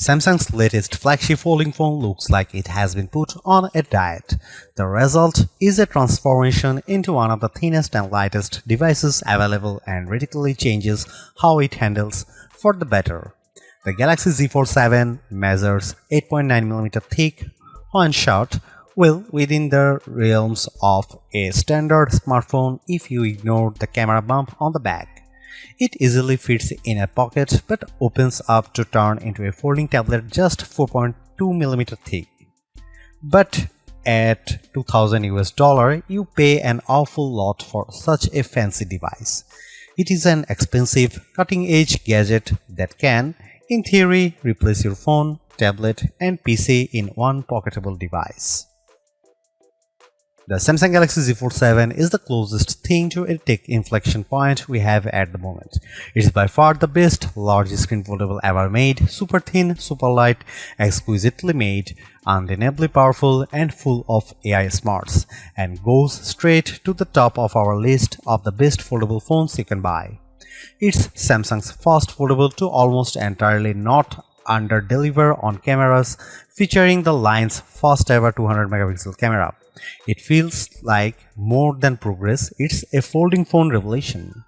Samsung's latest flagship folding phone looks like it has been put on a diet. The result is a transformation into one of the thinnest and lightest devices available and radically changes how it handles for the better. The Galaxy Z Fold 7 measures 8.9mm thick when shot, well within the realms of a standard smartphone if you ignore the camera bump on the back. It easily fits in a pocket but opens up to turn into a folding tablet just 4.2mm thick. But at $2,000 you pay an awful lot for such a fancy device. It is an expensive, cutting-edge gadget that can, in theory, replace your phone, tablet, and PC in one pocketable device. The Samsung Galaxy Z Fold 7 is the closest thing to a tech inflection point we have at the moment. It is by far the best large screen foldable ever made, super thin, super light, exquisitely made, undeniably powerful and full of AI smarts, and goes straight to the top of our list of the best foldable phones you can buy. It's Samsung's first foldable to almost entirely not under-deliver on cameras, featuring the line's first ever 200MP camera. It feels like more than progress, it's a folding phone revelation.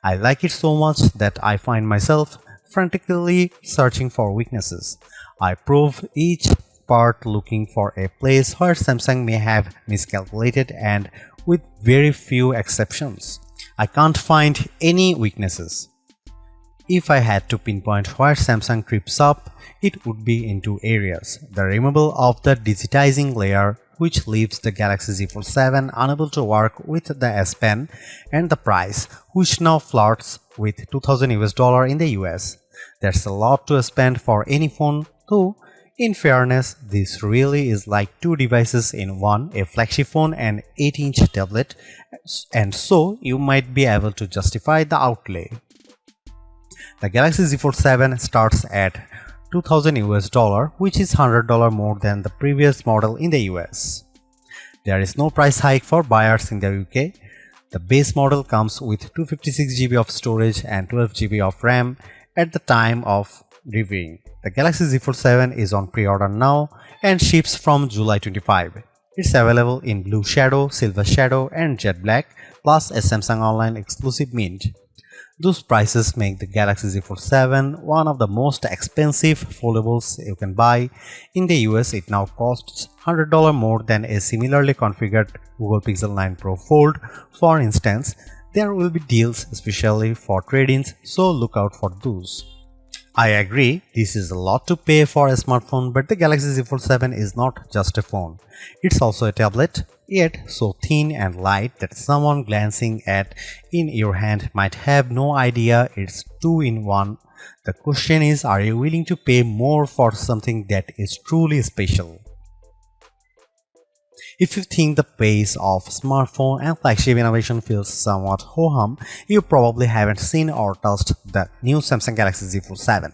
I like it so much that I find myself frantically searching for weaknesses. I probe each part looking for a place where Samsung may have miscalculated, and with very few exceptions, I can't find any weaknesses. If I had to pinpoint where Samsung trips up, it would be in two areas: the removal of the digitizing layer, which leaves the Galaxy Z Fold 7 unable to work with the S Pen, and the price, which now flirts with $2,000 in the US. That's a lot to spend for any phone, though in fairness, this really is like two devices in one, a flagship phone and 8-inch tablet, and so you might be able to justify the outlay. The Galaxy Z Fold 7 starts at $2,000, which is $100 more than the previous model in the US. There is no price hike for buyers in the UK. The base model comes with 256GB of storage and 12GB of RAM at the time of reviewing. The Galaxy Z Fold 7 is on pre-order now and ships from July 25. It's available in Blue Shadow, Silver Shadow and Jet Black, plus a Samsung Online exclusive mint. Those prices make the Galaxy Z Fold 7 one of the most expensive foldables you can buy. In the US, it now costs $100 more than a similarly configured Google Pixel 9 Pro Fold. For instance, there will be deals especially for trade-ins, so look out for those. I agree, this is a lot to pay for a smartphone, but the Galaxy Z Fold 7 is not just a phone. It's also a tablet, yet so thin and light that someone glancing at in your hand might have no idea it's two-in-one. The question is, are you willing to pay more for something that is truly special? If you think the pace of smartphone and flagship innovation feels somewhat ho-hum, you probably haven't seen or touched the new Samsung Galaxy Z Fold 7.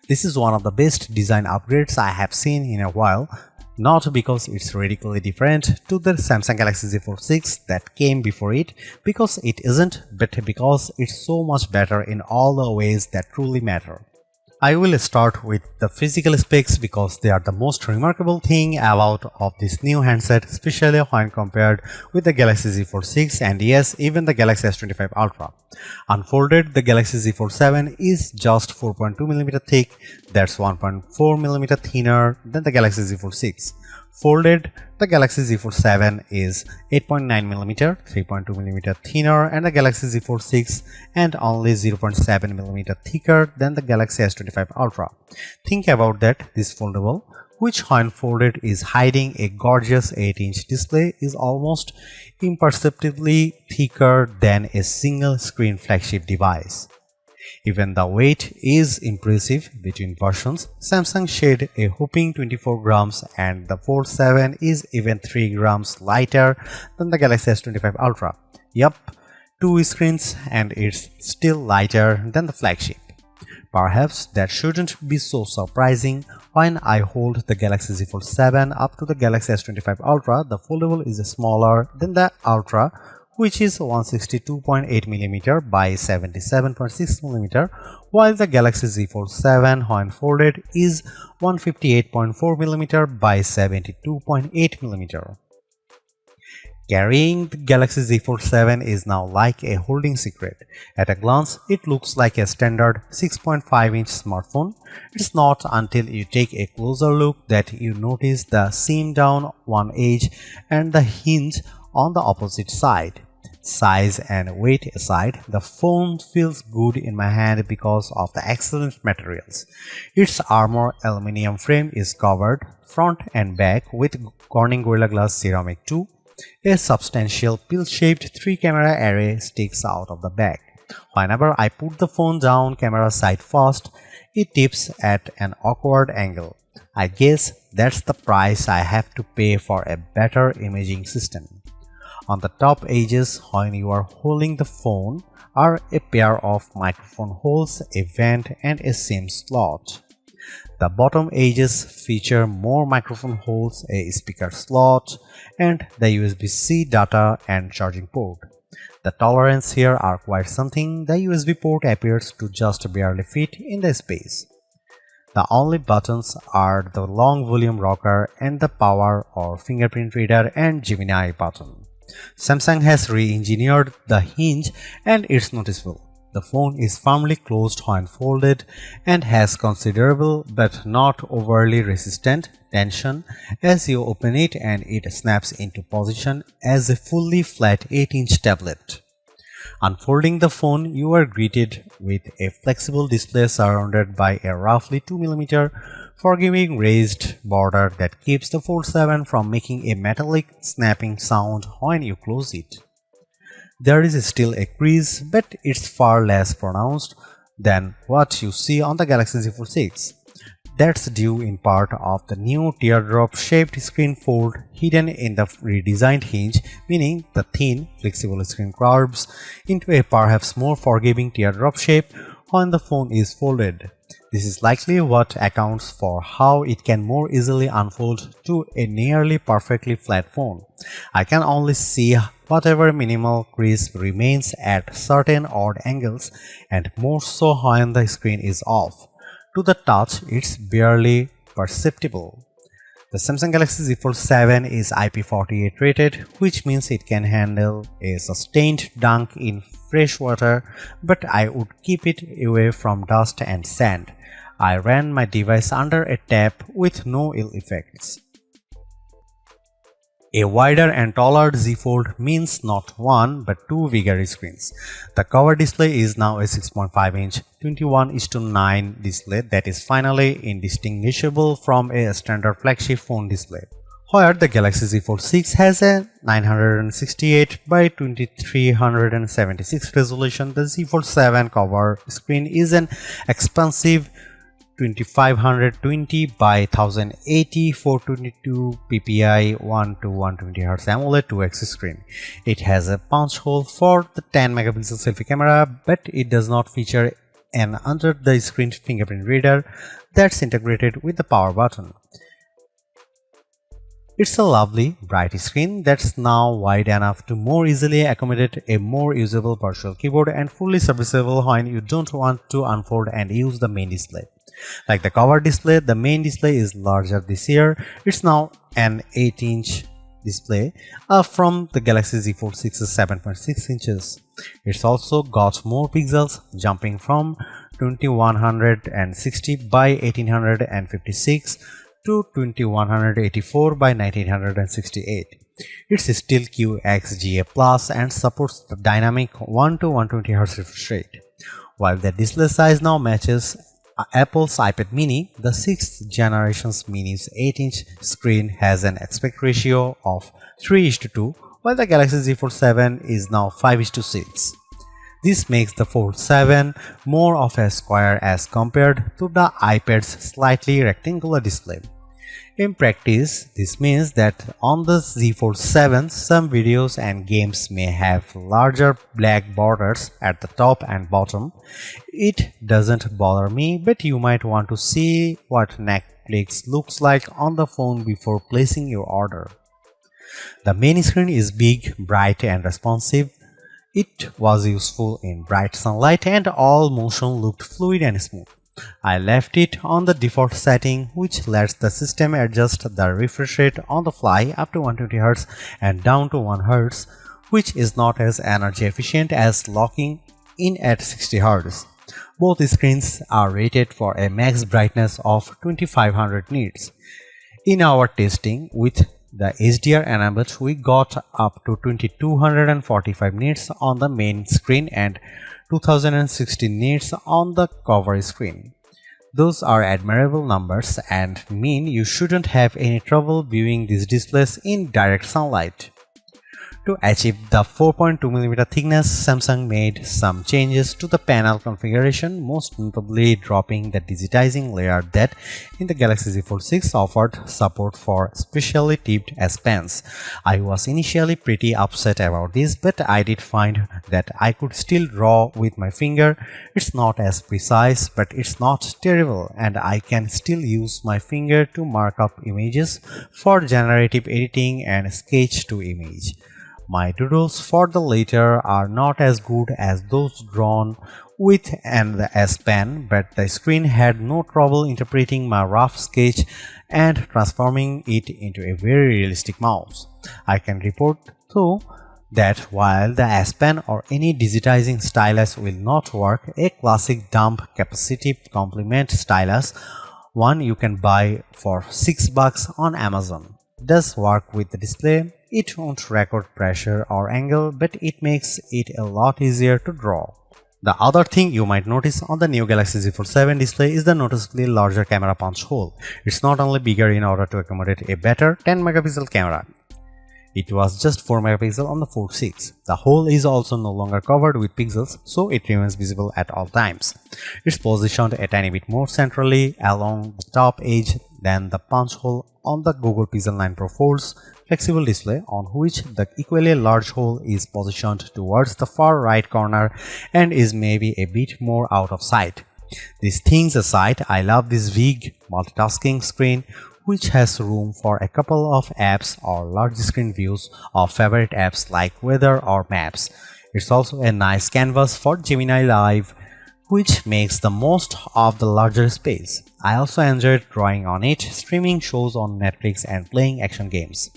This is one of the best design upgrades I have seen in a while, not because it's radically different to the Samsung Galaxy Z Fold 6 that came before it, because it isn't, but because it's so much better in all the ways that truly matter. I will start with the physical specs because they are the most remarkable thing about of this new handset, especially when compared with the Galaxy Z Fold 6 and yes, even the Galaxy S25 Ultra. Unfolded, the Galaxy Z Fold 7 is just 4.2mm thick, that's 1.4mm thinner than the Galaxy Z Fold 6. Folded, the Galaxy Z Fold 7 is 8.9mm, 3.2mm thinner and the Galaxy Z Fold 6 and only 0.7mm thicker than the Galaxy S25 Ultra. Think about that, this foldable, which when folded is hiding a gorgeous 8-inch display, is almost imperceptibly thicker than a single screen flagship device. Even the weight is impressive. Between versions, Samsung shed a whopping 24 grams and the Fold 7 is even 3 grams lighter than the Galaxy S25 Ultra. Yup, 2 screens and it's still lighter than the flagship. Perhaps that shouldn't be so surprising. When I hold the Galaxy Z Fold 7 up to the Galaxy S25 Ultra, the foldable is smaller than the Ultra, which is 162.8mm by 77.6mm, while the Galaxy Z Fold 7 when folded is 158.4mm by 72.8mm. Carrying the Galaxy Z Fold 7 is now like a holding secret. At a glance, it looks like a standard 6.5-inch smartphone. It's not until you take a closer look that you notice the seam down one edge and the hinge on the opposite side. Size and weight aside, the phone feels good in my hand because of the excellent materials. Its armor aluminum frame is covered front and back with Corning Gorilla Glass Ceramic 2. A substantial pill-shaped 3-camera array sticks out of the back. Whenever I put the phone down camera side first, it tips at an awkward angle. I guess that's the price I have to pay for a better imaging system. On the top edges, when you are holding the phone, are a pair of microphone holes, a vent, and a SIM slot. The bottom edges feature more microphone holes, a speaker slot, and the USB-C data and charging port. The tolerances here are quite something. The USB port appears to just barely fit in the space. The only buttons are the long volume rocker and the power or fingerprint reader and Gemini button. Samsung has re-engineered the hinge and it's noticeable. The phone is firmly closed when folded and has considerable but not overly resistant tension as you open it, and it snaps into position as a fully flat 8-inch tablet. Unfolding the phone, you are greeted with a flexible display surrounded by a roughly 2mm forgiving raised border that keeps the Fold 7 from making a metallic snapping sound when you close it. There is still a crease, but it's far less pronounced than what you see on the Galaxy Z Fold 6. That's due in part of the new teardrop-shaped screen fold hidden in the redesigned hinge, meaning the thin, flexible screen curves into a perhaps more forgiving teardrop shape when the phone is folded. This is likely what accounts for how it can more easily unfold to a nearly perfectly flat phone. I can only see whatever minimal crease remains at certain odd angles, and more so when the screen is off. To the touch, it's barely perceptible. The Samsung Galaxy Z Fold 7 is IP48 rated, which means it can handle a sustained dunk in fresh water, but I would keep it away from dust and sand. I ran my device under a tap with no ill effects. A wider and taller Z Fold means not one but two bigger screens. The cover display is now a 6.5-inch 21:9 display that is finally indistinguishable from a standard flagship phone display. Where the Galaxy Z Fold 6 has a 968 by 2376 resolution, the Z Fold 7 cover screen is an expansive 2520 by 1080 422 ppi 1 to 120 Hz AMOLED 2x screen. It has a punch hole for the 10 megapixel selfie camera, but it does not feature an under the screen fingerprint reader that's integrated with the power button. It's a lovely, bright screen that's now wide enough to more easily accommodate a more usable virtual keyboard and fully serviceable when you don't want to unfold and use the main display. Like the cover display, the main display is larger this year. It's now an 8-inch display from the Galaxy Z Fold 6's 7.6 inches. It's also got more pixels, jumping from 2160 by 1856 to 2184 by 1968. It's still QXGA Plus and supports the dynamic 1 to 120 Hz refresh rate. While the display size now matches Apple's iPad mini, the 6th generation's mini's 8-inch screen has an aspect ratio of 3:2, while the Galaxy Z Fold 7 is now 5:6. This makes the Fold 7 more of a square as compared to the iPad's slightly rectangular display. In practice, this means that on the Z Fold 7, some videos and games may have larger black borders at the top and bottom. It doesn't bother me, but you might want to see what Netflix looks like on the phone before placing your order. The main screen is big, bright and responsive. It was useful in bright sunlight and all motion looked fluid and smooth. I left it on the default setting, which lets the system adjust the refresh rate on the fly up to 120 Hz and down to 1 Hz, which is not as energy efficient as locking in at 60 Hz. Both screens are rated for a max brightness of 2500 nits. In our testing with the HDR enabled, we got up to 2245 nits on the main screen and 2016 nits on the cover screen. Those are admirable numbers and mean you shouldn't have any trouble viewing these displays in direct sunlight. To achieve the 4.2mm thickness, Samsung made some changes to the panel configuration, most notably dropping the digitizing layer that in the Galaxy Z Fold 6 offered support for specially tipped S Pens. I was initially pretty upset about this, but I did find that I could still draw with my finger. It's not as precise, but it's not terrible, and I can still use my finger to mark up images for generative editing and sketch to image. My doodles for the latter are not as good as those drawn with the S Pen, but the screen had no trouble interpreting my rough sketch and transforming it into a very realistic mouse. I can report though that while the S Pen or any digitizing stylus will not work, a classic dump capacitive complement stylus, one you can buy for $6 on Amazon, does work with the display. It won't record pressure or angle, but it makes it a lot easier to draw. The other thing you might notice on the new Galaxy Z Fold 7 display is the noticeably larger camera punch hole. It's not only bigger in order to accommodate a better 10-megapixel camera. It was just 4 megapixel on the Fold 6. The hole is also no longer covered with pixels, so it remains visible at all times. It's positioned a tiny bit more centrally along the top edge than the punch hole on the Google Pixel 9 Pro Fold's flexible display, on which the equally large hole is positioned towards the far right corner and is maybe a bit more out of sight. These things aside, I love this big multitasking screen, which has room for a couple of apps or large screen views of favorite apps like weather or maps. It's also a nice canvas for Gemini Live, which makes the most of the larger space. I also enjoyed drawing on it, streaming shows on Netflix and playing action games.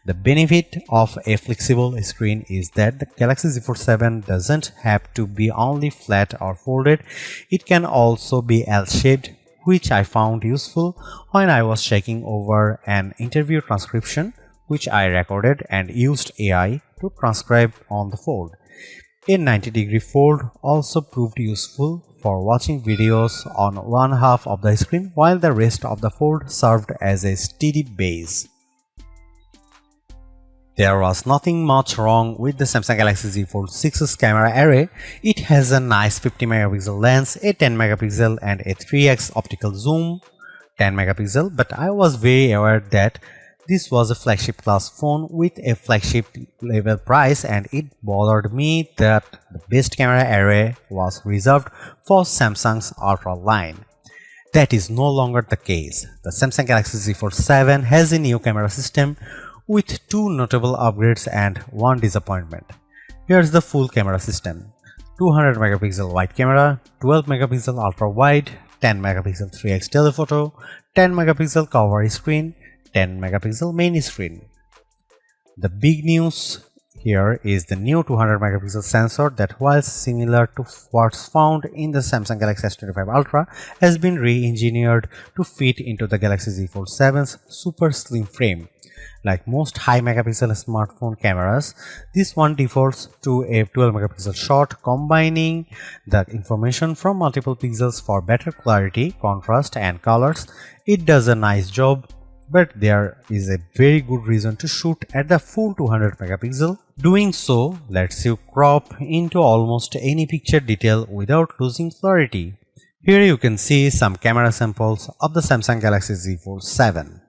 The benefit of a flexible screen is that the Galaxy Z Fold 7 doesn't have to be only flat or folded, it can also be L-shaped, which I found useful when I was checking over an interview transcription which I recorded and used AI to transcribe on the fold. A 90-degree fold also proved useful for watching videos on one half of the screen, while the rest of the fold served as a steady base. There was nothing much wrong with the Samsung Galaxy Z Fold 6's camera array. It has a nice 50-megapixel lens, a 10-megapixel and a 3x optical zoom, 10-megapixel, but I was very aware that this was a flagship class phone with a flagship level price, and it bothered me that the best camera array was reserved for Samsung's Ultra line. That is no longer the case. The Samsung Galaxy Z Fold 7 has a new camera system with two notable upgrades and one disappointment. Here's the full camera system: 200 megapixel wide camera, 12 megapixel ultra wide, 10 megapixel 3x telephoto, 10 megapixel cover screen, 10 megapixel main screen. The big news here is the new 200 megapixel sensor that, while similar to what's found in the Samsung Galaxy S25 Ultra, has been re-engineered to fit into the Galaxy Z Fold 7's super slim frame. Like most high megapixel smartphone cameras, this one defaults to a 12 megapixel shot, combining the information from multiple pixels for better clarity, contrast and colors. It does a nice job, but there is a very good reason to shoot at the full 200 megapixel. Doing so lets you crop into almost any picture detail without losing clarity. Here you can see some camera samples of the Samsung Galaxy Z Fold 7.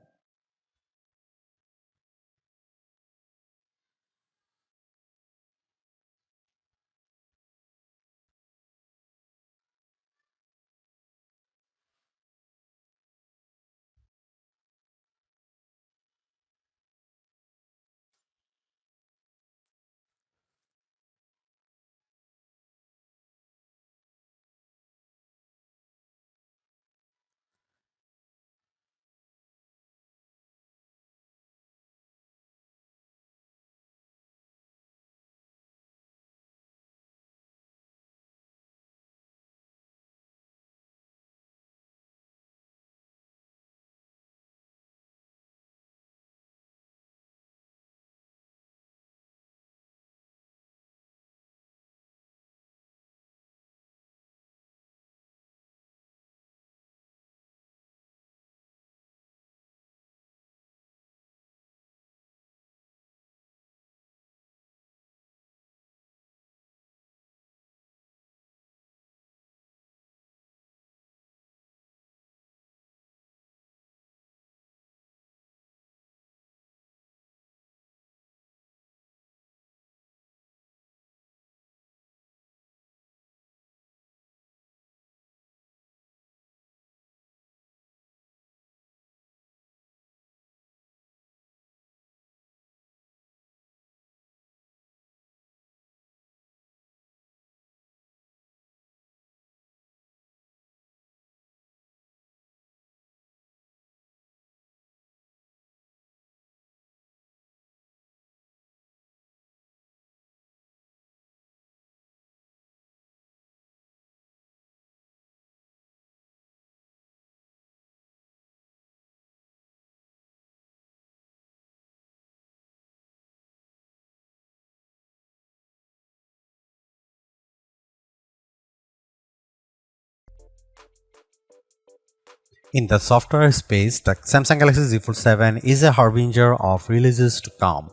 In the software space, the Samsung Galaxy Z Fold 7 is a harbinger of releases to come.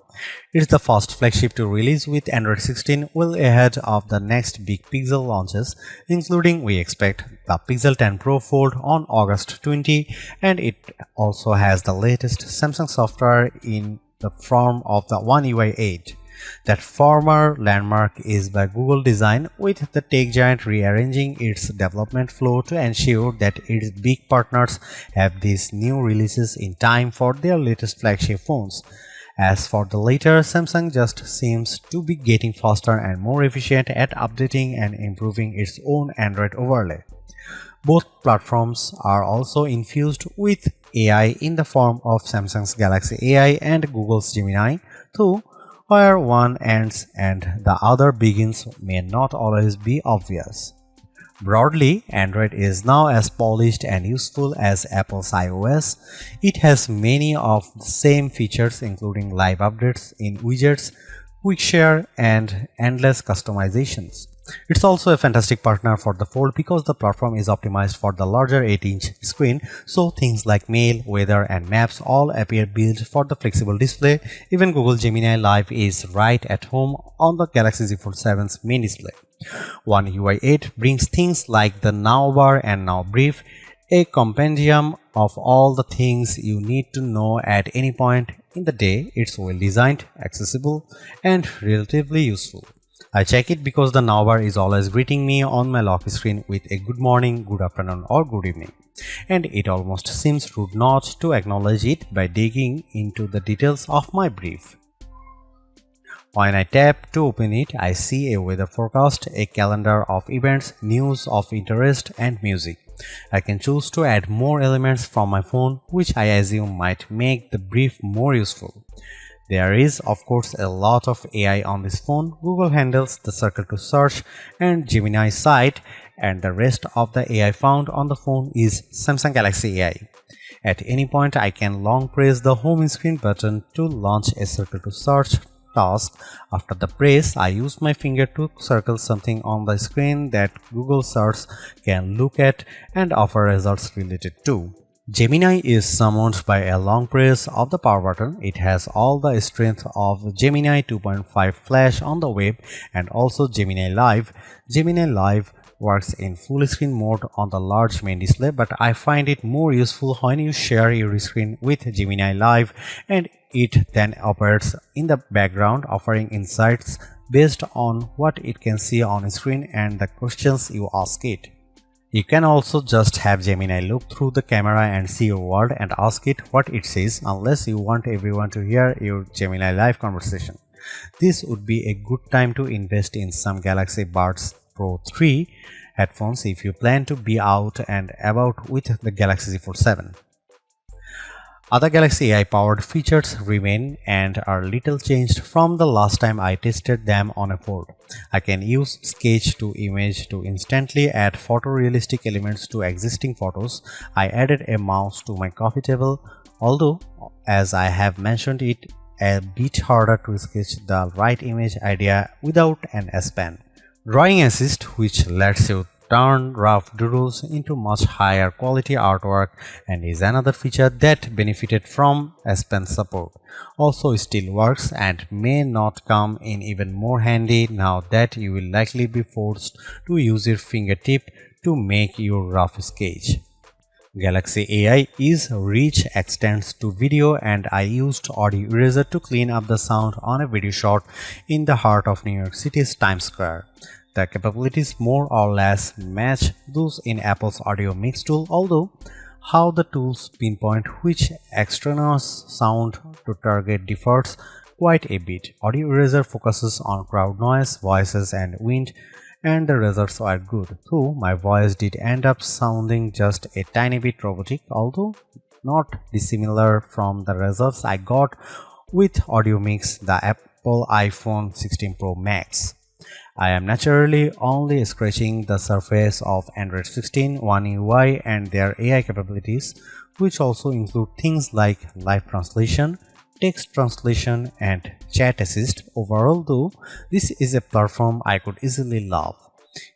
It's the first flagship to release with Android 16, well ahead of the next big Pixel launches, including we expect the Pixel 10 Pro Fold on August 20, and it also has the latest Samsung software in the form of the One UI 8. That former landmark is by Google design, with the tech giant rearranging its development flow to ensure that its big partners have these new releases in time for their latest flagship phones. As for the latter, Samsung just seems to be getting faster and more efficient at updating and improving its own Android overlay. Both platforms are also infused with AI in the form of Samsung's Galaxy AI and Google's Gemini, though where one ends and the other begins may not always be obvious. Broadly, Android is now as polished and useful as Apple's iOS. It has many of the same features, including live updates in widgets, quick share, and endless customizations. It's also a fantastic partner for the Fold because the platform is optimized for the larger 8-inch screen, so things like mail, weather, and maps all appear built for the flexible display. Even Google Gemini Live is right at home on the Galaxy Z Fold 7's main display. One UI 8 brings things like the Now bar and Now brief, a compendium of all the things you need to know at any point in the day. It's well designed, accessible, and relatively useful. I check it because the Now bar is always greeting me on my lock screen with a good morning, good afternoon, or good evening, and it almost seems rude not to acknowledge it by digging into the details of my brief. When I tap to open it, I see a weather forecast, a calendar of events, news of interest, and music. I can choose to add more elements from my phone, which I assume might make the brief more useful. There is, of course, a lot of AI on this phone. Google handles the circle to search and Gemini site, and the rest of the AI found on the phone is Samsung Galaxy AI. At any point, I can long press the home screen button to launch a circle to search task. After the press, I use my finger to circle something on the screen that Google search can look at and offer results related to. Gemini is summoned by a long press of the power button. It has all the strength of Gemini 2.5 Flash on the web and also Gemini Live. Gemini Live works in full screen mode on the large main display, but I find it more useful when you share your screen with Gemini Live and it then operates in the background, offering insights based on what it can see on screen and the questions you ask it. You can also just have Gemini look through the camera and see your world and ask it what it says, unless you want everyone to hear your Gemini Live conversation. This would be a good time to invest in some Galaxy Buds Pro 3 headphones if you plan to be out and about with the Galaxy Z Fold 7. Other Galaxy AI powered features remain and are little changed from the last time I tested them on a Fold. I can use sketch to image to instantly add photorealistic elements to existing photos. I added a mouse to my coffee table, although as I have mentioned it a bit harder to sketch the right image idea without an S Pen. Drawing Assist, which lets you turn rough doodles into much higher quality artwork and is another feature that benefited from S Pen support. Also still works and may not come in even more handy now that you will likely be forced to use your fingertip to make your rough sketch. Galaxy AI is rich extends to video, and I used Audio Eraser to clean up the sound on a video shot in the heart of New York City's Times Square. The capabilities more or less match those in Apple's Audio Mix tool, although how the tools pinpoint which extraneous sound to target differs quite a bit. Audio Eraser focuses on crowd noise, voices, and wind, and the results are good, though my voice did end up sounding just a tiny bit robotic, although not dissimilar from the results I got with Audio Mix, the Apple iPhone 16 Pro Max. I am naturally only scratching the surface of Android 16, One UI, and their AI capabilities, which also include things like live translation, text translation, and chat assist. Overall, though, this is a platform I could easily love.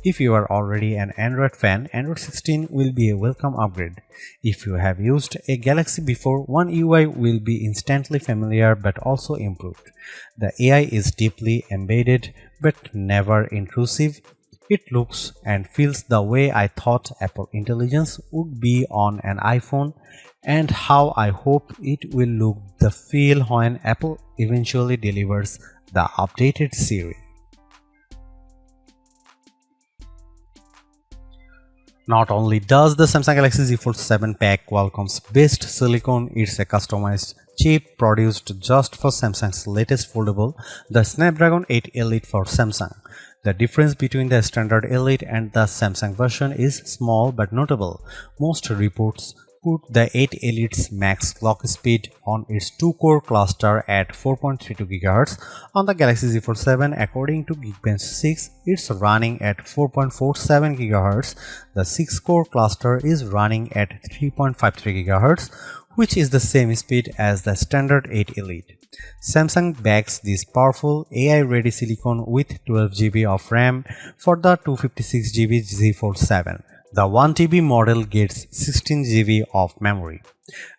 If you are already an Android fan, Android 16 will be a welcome upgrade. If you have used a Galaxy before, One UI will be instantly familiar but also improved. The AI is deeply embedded but never intrusive. It looks and feels the way I thought Apple Intelligence would be on an iPhone, and how I hope it will look the feel when Apple eventually delivers the updated Siri. Not only does the Samsung Galaxy Z Fold 7 pack Qualcomm's best silicon, it's a customized chip produced just for Samsung's latest foldable, the Snapdragon 8 Elite for Samsung. The difference between the standard Elite and the Samsung version is small but notable. Most reports put the 8 Elite's max clock speed on its 2-core cluster at 4.32 GHz. On the Galaxy Z Fold 7, according to Geekbench 6, it's running at 4.47 GHz. The 6-core cluster is running at 3.53 GHz, which is the same speed as the standard 8 Elite. Samsung backs this powerful AI-ready silicon with 12 GB of RAM for the 256 GB Z Fold 7. The 1 TB model gets 16 GB of memory.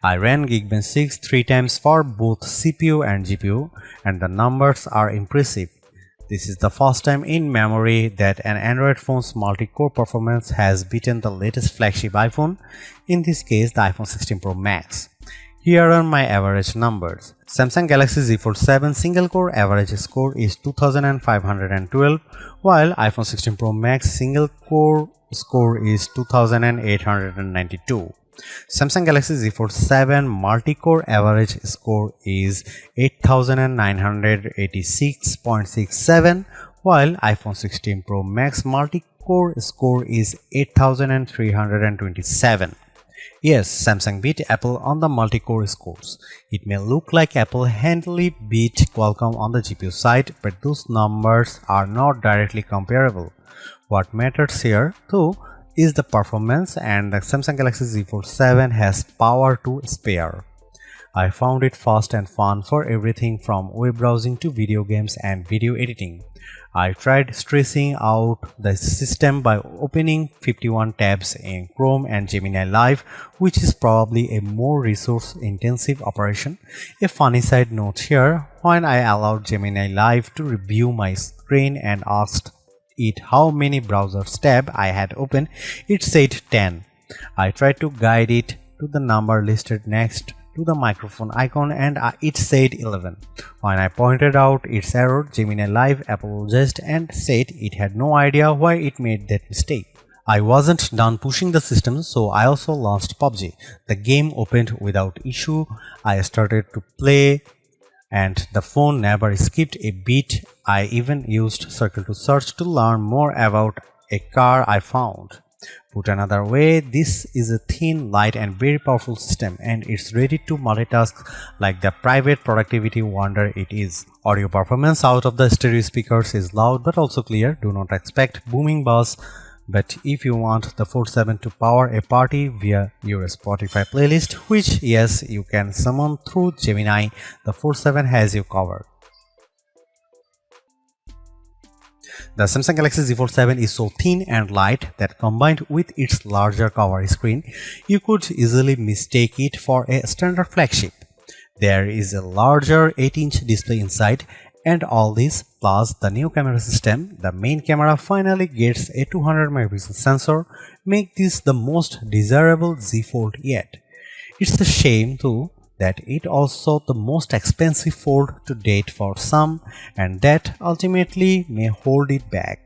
I ran Geekbench 6 3 times for both CPU and GPU, and the numbers are impressive. This is the first time in memory that an Android phone's multi-core performance has beaten the latest flagship iPhone, in this case the iPhone 16 Pro Max. Here are my average numbers. Samsung Galaxy Z Fold 7 single-core average score is 2512, while iPhone 16 Pro Max single-core score is 2892. Samsung Galaxy Z Fold 7 multi-core average score is 8986.67, while iPhone 16 Pro Max multi-core score is 8327. Yes, Samsung beat Apple on the multi-core scores. It may look like Apple handily beat Qualcomm on the GPU side, but those numbers are not directly comparable. What matters here, though, is the performance, and the Samsung Galaxy Z Fold 7 has power to spare. I found it fast and fun for everything from web browsing to video games and video editing. I tried stressing out the system by opening 51 tabs in Chrome and Gemini Live, which is probably a more resource-intensive operation. A funny side note here, when I allowed Gemini Live to review my screen and asked it how many browser tabs I had opened, it said 10. I tried to guide it to the number listed next to the microphone icon, and it said 11. When I pointed out its error, Gemini Live apologized and said it had no idea why it made that mistake. I wasn't done pushing the system, so I also launched PUBG. The game opened without issue. I started to play and the phone never skipped a beat. I even used Circle to search to learn more about a car I found. Put another way, this is a thin, light and very powerful system, and it's ready to multitask like the private productivity wonder it is. Audio performance out of the stereo speakers is loud but also clear. Do not expect booming bass, but if you want the Fold 7 to power a party via your Spotify playlist, which yes, you can summon through Gemini, the Fold 7 has you covered. The Samsung Galaxy Z Fold 7 is so thin and light that combined with its larger cover screen, you could easily mistake it for a standard flagship. There is a larger 8-inch display inside, and all this plus the new camera system, the main camera finally gets a 200 megapixel sensor, make this the most desirable Z Fold yet. It's a shame too that it also the most expensive fold to date for some, and that ultimately may hold it back.